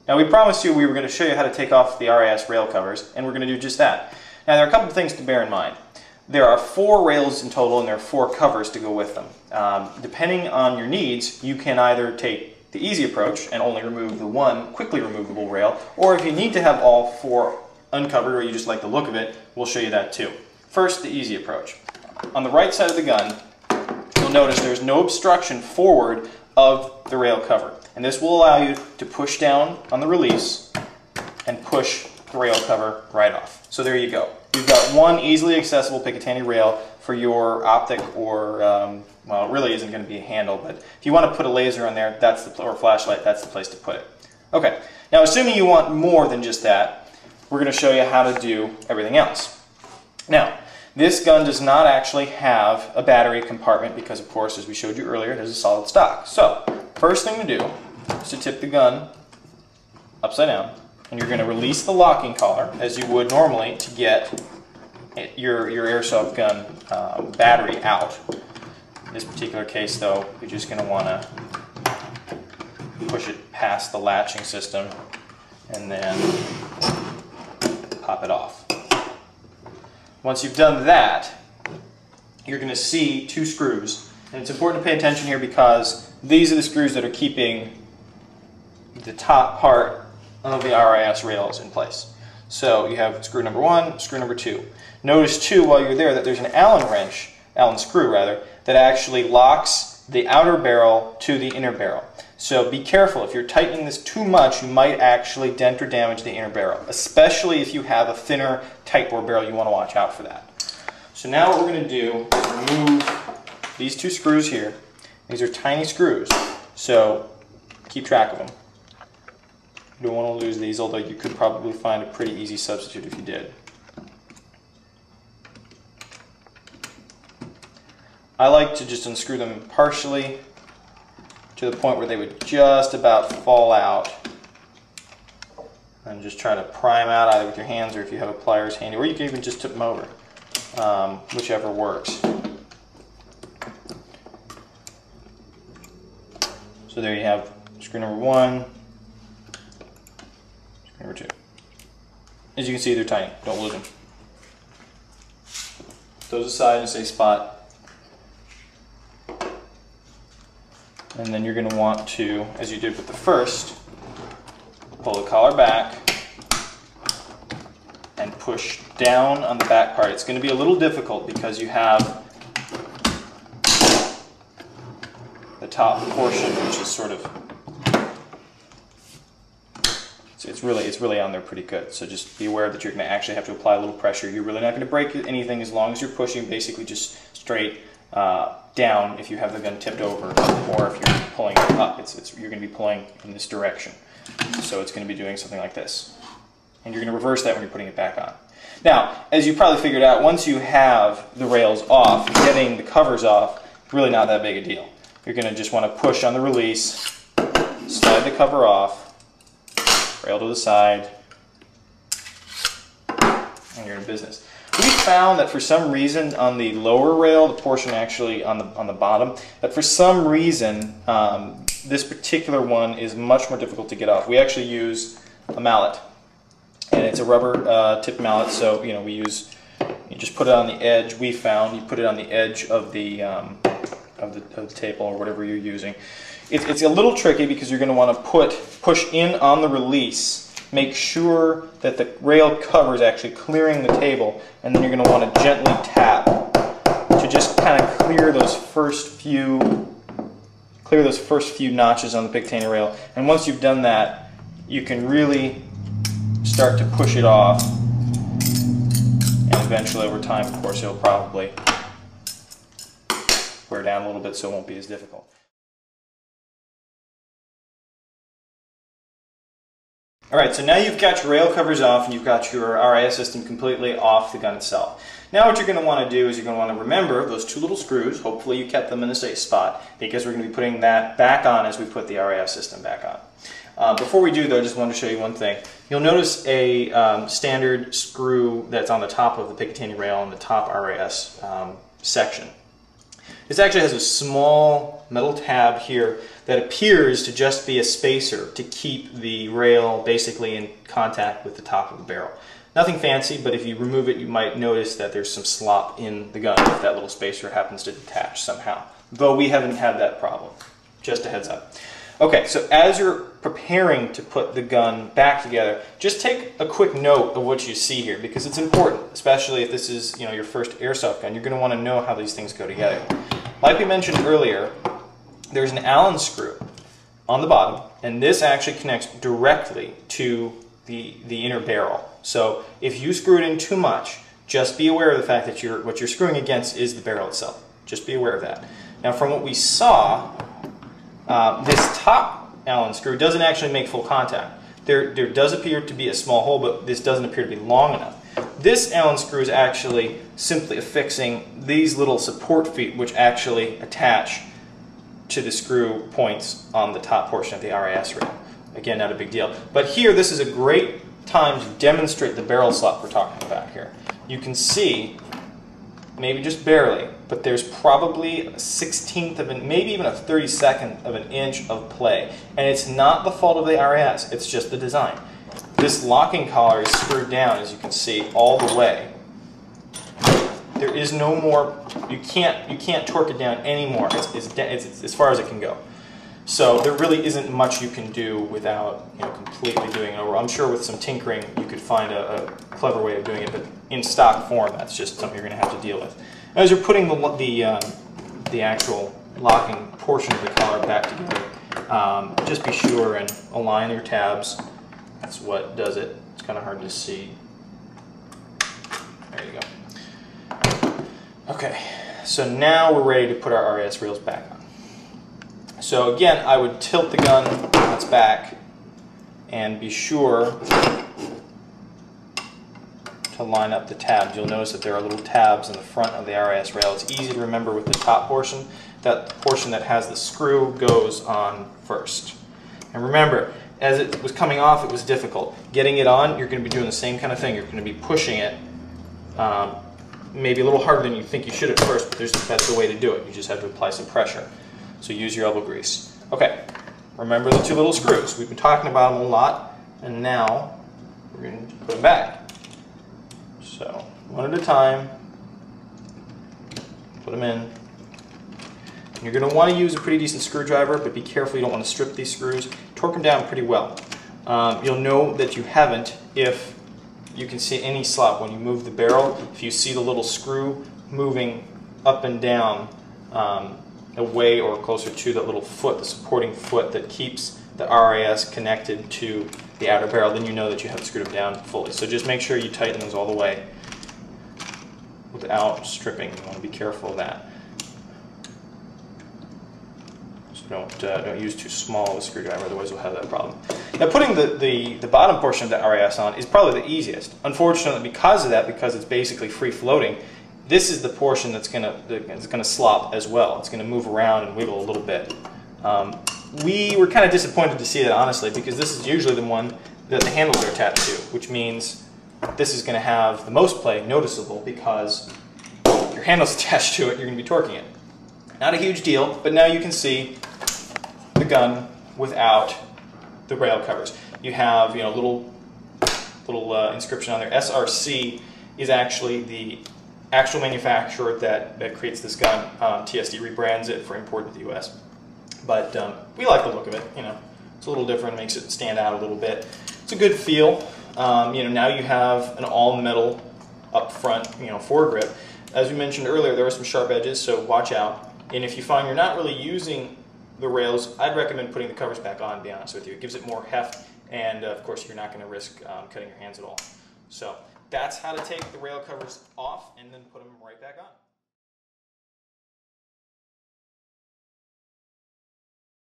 Now we promised you we were going to show you how to take off the RIS rail covers, and we're going to do just that. Now there are a couple of things to bear in mind. There are 4 rails in total, and there are 4 covers to go with them. Depending on your needs, you can either take the easy approach and only remove the one quickly removable rail, or if you need to have all 4 uncovered or you just like the look of it, we'll show you that too. First, the easy approach. On the right side of the gun, you'll notice there's no obstruction forward of the rail cover. And this will allow you to push down on the release and push the rail cover right off. So there you go. You've got one easily accessible Picatinny rail for your optic or, well, it really isn't going to be a handle, but if you want to put a laser on there, or a flashlight, that's the place to put it. Okay, now assuming you want more than just that, we're going to show you how to do everything else. Now, this gun does not actually have a battery compartment because, of course, as we showed you earlier, it has a solid stock. So, first thing to do is to tip the gun upside down, and you're going to release the locking collar as you would normally to get your airsoft gun battery out. In this particular case, though, you're just going to want to push it past the latching system and then pop it off. Once you've done that, you're going to see 2 screws. And it's important to pay attention here because these are the screws that are keeping the top part of the RIS rails in place. So you have screw number 1, screw number 2. Notice too while you're there that there's an Allen screw rather, that actually locks the outer barrel to the inner barrel. So be careful. If you're tightening this too much, you might actually dent or damage the inner barrel, especially if you have a thinner tight bore barrel. You want to watch out for that. So now what we're going to do is remove these 2 screws here. These are tiny screws, so keep track of them. You don't want to lose these, although you could probably find a pretty easy substitute if you did. I like to just unscrew them partially to the point where they would just about fall out, and just try to pry them out either with your hands or if you have a pliers handy, or you can even just tip them over, whichever works. So there you have screw number 1, screw number 2. As you can see, they're tiny. Don't lose them. Those aside in a safe spot. And then you're going to want to, as you did with the first, pull the collar back and push down on the back part. It's going to be a little difficult because you have the top portion, which is sort of, it's really on there pretty good. So just be aware that you're going to actually have to apply a little pressure. You're really not going to break anything as long as you're pushing basically just straight down if you have the gun tipped over, or if you're pulling it up. You're going to be pulling in this direction. So it's going to be doing something like this. And you're going to reverse that when you're putting it back on. Now, as you probably figured out, once you have the rails off, getting the covers off, really not that big a deal. You're going to just want to push on the release, slide the cover off, rail to the side, and you're in business. We found that for some reason on the lower rail, the portion actually on the bottom, that for some reason this particular one is much more difficult to get off. We actually use a mallet, and it's a rubber tip mallet. So you just put it on the edge. We found you put it on the edge of the table or whatever you're using. It's a little tricky because you're going to want to push in on the release. Make sure that the rail cover is actually clearing the table, and then you're going to want to gently tap to just kind of clear those first few notches on the Picatinny rail. And once you've done that, you can really start to push it off, and eventually over time, of course, it'll probably wear down a little bit, so it won't be as difficult. Alright, so now you've got your rail covers off and you've got your RIS system completely off the gun itself. Now what you're going to want to do is you're going to want to remember those 2 little screws. Hopefully you kept them in a safe spot, because we're going to be putting that back on as we put the RIS system back on. Before we do though, I just wanted to show you one thing. You'll notice a standard screw that's on the top of the Picatinny rail in the top RIS section. This actually has a small metal tab here that appears to just be a spacer to keep the rail basically in contact with the top of the barrel. Nothing fancy, but if you remove it, you might notice that there's some slop in the gun if that little spacer happens to detach somehow. Though we haven't had that problem. Just a heads up. Okay, so as you're preparing to put the gun back together, just take a quick note of what you see here, because it's important, especially if this is, your first airsoft gun. You're going to want to know how these things go together. Like we mentioned earlier, there's an Allen screw on the bottom, and this actually connects directly to the inner barrel. So if you screw it in too much, just be aware of the fact that what you're screwing against is the barrel itself. Just be aware of that. Now, from what we saw, this top Allen screw doesn't actually make full contact. There does appear to be a small hole, but this doesn't appear to be long enough. This Allen screw is actually simply affixing these little support feet, which actually attach to the screw points on the top portion of the RIS rail. Again, not a big deal. But here, this is a great time to demonstrate the barrel slot we're talking about here. You can see, maybe just barely, but there's probably a 1/16 of an, maybe even a 32nd of an inch of play. And it's not the fault of the RIS, it's just the design. This locking collar is screwed down, as you can see, all the way. There is no more, you can't torque it down anymore. It's as far as it can go. So there really isn't much you can do without completely doing it over. I'm sure with some tinkering you could find a clever way of doing it, but in stock form that's just something you're going to have to deal with. As you're putting the actual locking portion of the collar back together, just be sure and align your tabs. That's what does it. It's kind of hard to see. There you go. Okay, so now we're ready to put our RIS rails back on. So again, I would tilt the gun on its back and be sure to line up the tabs. You'll notice that there are little tabs in the front of the RIS rail. It's easy to remember with the top portion. That portion that has the screw goes on first. And remember, as it was coming off, it was difficult. Getting it on, you're going to be doing the same kind of thing. You're going to be pushing it maybe a little harder than you think you should at first, but that's the way to do it. You just have to apply some pressure. So use your elbow grease. Okay, remember the two little screws. We've been talking about them a lot, and now we're going to put them back. So one at a time, put them in. And you're going to want to use a pretty decent screwdriver, but be careful you don't want to strip these screws. Torque them down pretty well. You'll know that you haven't if you can see any slop when you move the barrel. If you see the little screw moving up and down away or closer to that little foot, the supporting foot that keeps the RIS connected to the outer barrel, then you know that you haven't screwed them down fully. So just make sure you tighten those all the way without stripping. You want to be careful of that. So don't use too small of a screwdriver, otherwise you'll have that problem. Now putting the bottom portion of the RIS on is probably the easiest. Unfortunately, because of that, because it's basically free floating, this is the portion that's going to slop as well. It's going to move around and wiggle a little bit. We were kind of disappointed to see that, honestly, because this is usually the one that the handles are attached to, which means this is going to have the most play noticeable because your handle's attached to it, you're going to be torquing it. Not a huge deal, but now you can see the gun without the rail covers. You have little inscription on there. SRC is actually the actual manufacturer that creates this gun. TSD rebrands it for import to the US. But we like the look of it. It's a little different, makes it stand out a little bit. It's a good feel. Now you have an all-metal up front, foregrip. As we mentioned earlier, there are some sharp edges, so watch out. And if you find you're not really using the rails, I'd recommend putting the covers back on, to be honest with you. It gives it more heft, and of course you're not going to risk cutting your hands at all. So that's how to take the rail covers off and then put them right back on.